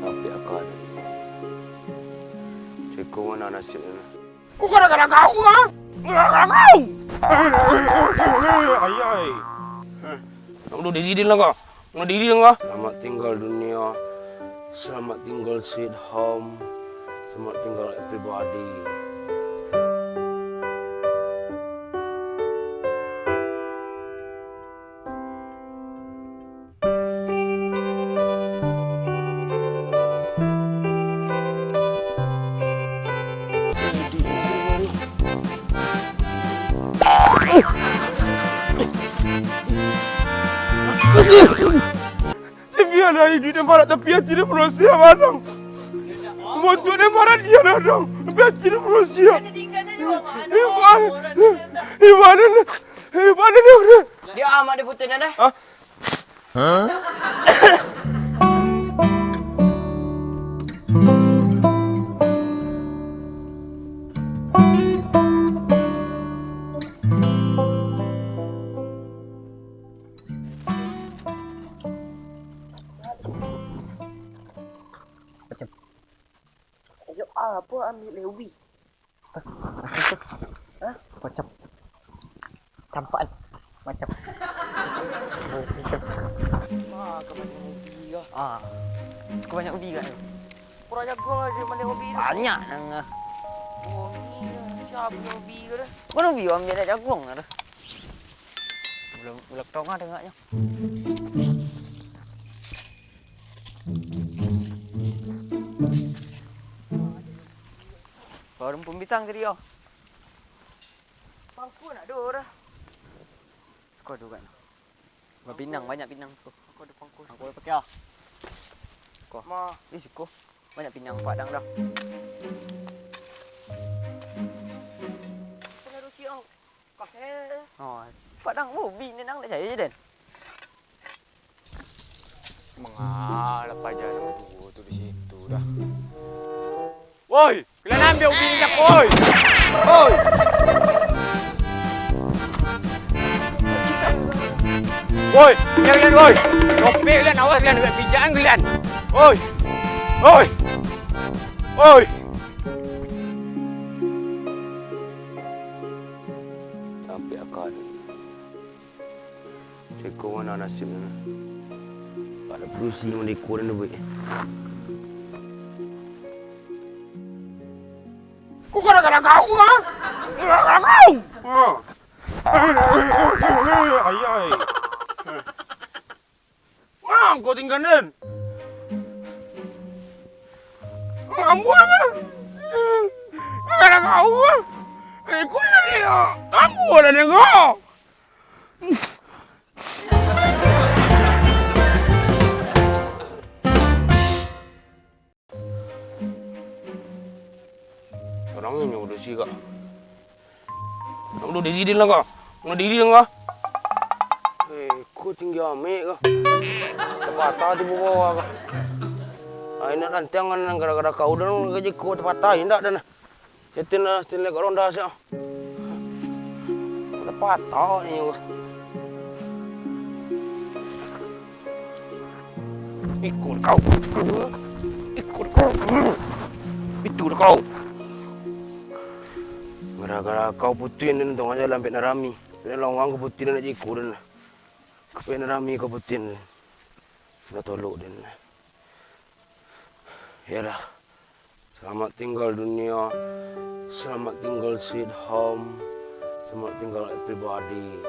Tapi akan ceko mana nasibnya? Kok gara-gara kau ah? Gara-gara kau. Ayai. Nak duduk di sini lah kau. Nak diri lah kau. Selamat tinggal dunia. Selamat tinggal sweet home. Selamat tinggal everybody. Sekian hari duit yang barat tapi yang tidak berusia madang. Motor yang barat dia madang. Tapi yang tidak berusia. Ibadah dia udah. Dia amat dia putih dah. Hah? Ayo apa ambil lewi? Hah? Macam campak macam. Kau banyak hobi kah? Kau banyak hobi kan? Kurang jago aja mana hobi tu. Banyak nang. Hobi siapa punya hobi ke dah? Kau hobi ambil dah jagung dah. Belum tahu ngah dengarnya. Kau rumpun bintang tadi kau. Pangku nak ada dah. Kau ada kan? Kau pinang, banyak pinang tu. Aku ada pangku. Aku ada pakai ah. Kau. Ma, ni suku. Banyak pinang padang dah. Kena rusi kau. Kasih. Oh, padang hobi ni nang dah saya je den. Mengalah pajak lembu tu di situ dah. Woi, kalian ambil ubi minyak, woi. Woi. Woi, kalian woi. Kopi kalian awas kalian buat pijakan kalian. Woi. Woi. Woi. Tapi akan ceko mana nasibnya? Pada berusi yang dikurin lebih. Kok gara-gara kau ah? Gara-gara kau. Ayai. Wah, kau tinggalin. Ambon ah. Gara-gara kau ah. Kau ni ah. Ambon ada kau. Orang ini udah sih kak. Nak duduk di sini lah kau. Nak diri lah kau. Kau tinggi amik kah? Terpatah di bawah kah? Nak rantangan gara-gara kau dan gaji kau terpatah indak dan. Setin lek ronda sih. Terpatah ni kau. Ikut kau. Ikut kau. Itu dah kau. Gara-gara kau putin dan tengah jalan sampai Narami. Kena lawang kau putin nak jiku dan. Sampai Narami kau putin. Nak tolok dan. Yalah. Selamat tinggal dunia. Selamat tinggal sweet home. Selamat tinggal everybody.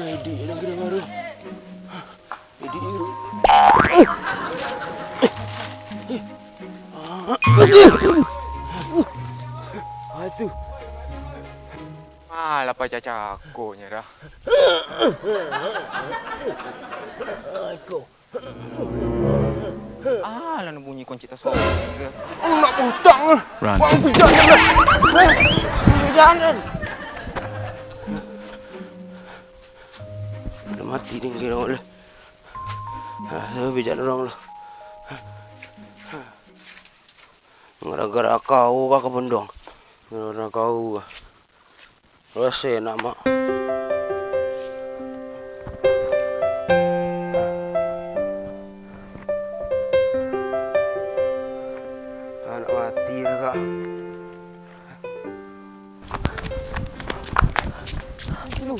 Edi lagi dengar. Edi. Itu. Malah apa cacakonya dah. Aku. Lah bunyi kunci tasawuf. Nak hutang. Bang pijakan. Pijakan. Udah mati nih kira oleh. Saya pijakan orang lah. Gara-gara kau ke bendong. Gara-gara kau. Rasa nama. Anak mati kak. Cilu.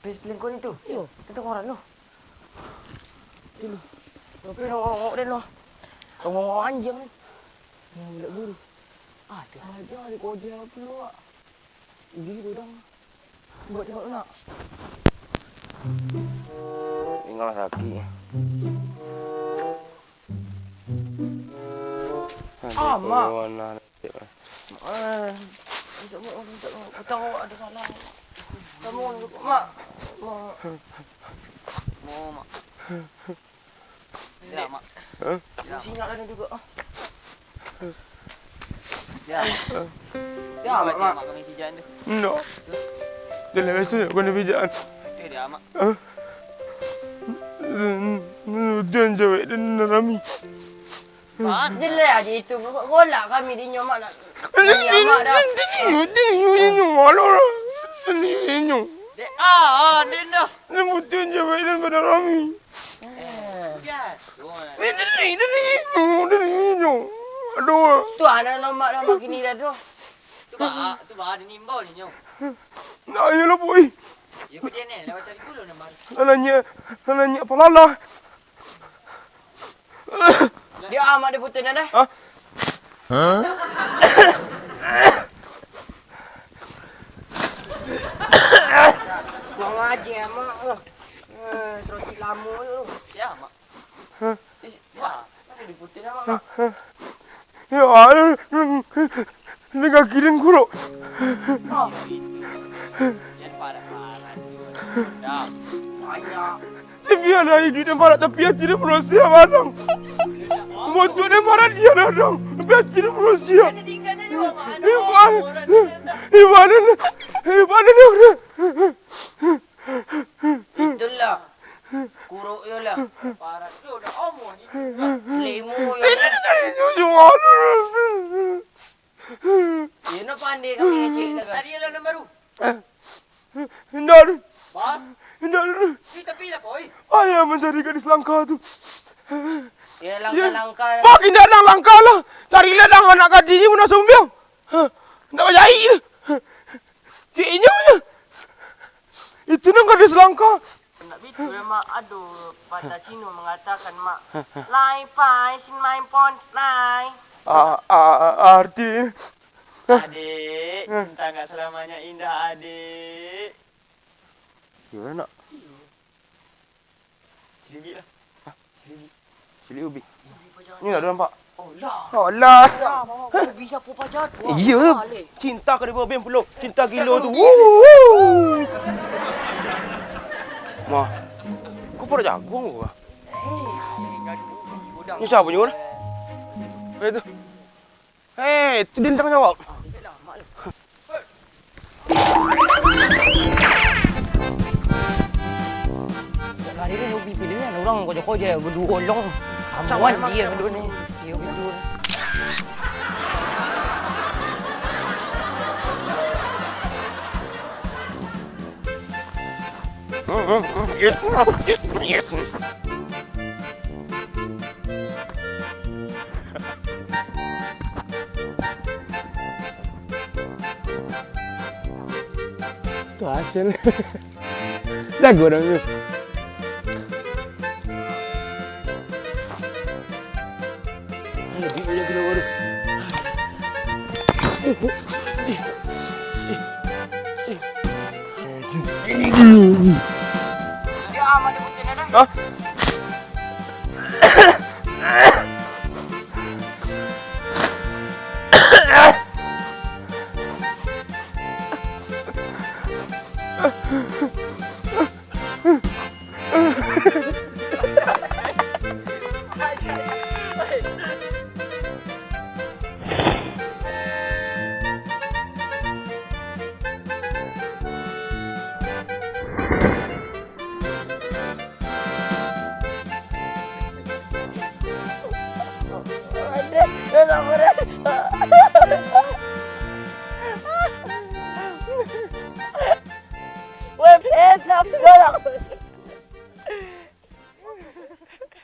Bes pelingkon itu. Yo, kita koran lo. Cilu. Oke, ngomong deh lo. Ngomong anjing. Boleh buru. Ada kau dia perlu. Ini udang. Buat tengok nak. Tinggal sakit. Mak. Aku tahu ada salah. Kamu mak. Mak. Ya, mak. Sinyal ada juga. Ya, mak kami pijakan tu. No. Dalam biasa kau nak pijakan. Itu dia, mak. Jangan jawab dan Rami. Jelas aja itu. Golak kami di nyomak nak. Ini mak dah. Ini malu lah. Ini. Dia dah. Ini betul jawab dan pada Rami. Ini. Aduh. Tu anak lomak dah mak kini dah tu. Tu bah ada nimbau ni nyong. Nah, ayolah boy. Ya kerja ni lewat cari gula nak mari. Anaknya pelala. Dia amat dia putus dah. Hah? Mau ngaji mak. Roti lamu tu. Ya mak. Ya. Ada di putus dah mak. Ya, ini kirim kuruk. Jangan parah-parah tu. Dah. Banyak. Tapi ada hidup yang parah tapi yang tidak berusia matang. Motor yang parah dia datang. Tapi yang tidak berusia. Ini tinggalnya juga mak. Ibadah. Itulah. Kuruk yo lah. Parah tu dah omong ni. Lemu yo. Dia nak pandai kami ngecek dah kan. Tadi ada nombor baru. Hindar. Bar. Hindar. Kita pilih boy. Ayah mencari gadis langka tu. Ya langkah-langkah. Makin dah langkah lah. Carilah anak gadisnya pun nak sombiang. Nak berjahit je. Ciknya punya. Itu nak gadis langka. Nak bitu lah mak. Aduh, Patah Cino mengatakan mak. Lai pai, sin main pon, lai. Arti. Adik, cinta enggak selamanya indah adik. Gimana nak? Cili lah. Cili ubi. Ni tak ada nampak. Oh lah. Ubi siapa pajar? Iya. Cinta ke dia berben puluk. Cinta gila tu. Ma. Kau pada jagung ke? Ni siapa punya orang? Itu. Itu dintang jawab. Hari ni ubi pilih ni orang koja-koja berdua long. Amuan dia kedua ni. Dia berdua. Yes. Tu hasil. Jago dah tu. Dia kena baru. Dia aman di kucing ada. Hah? Weh, please, stop.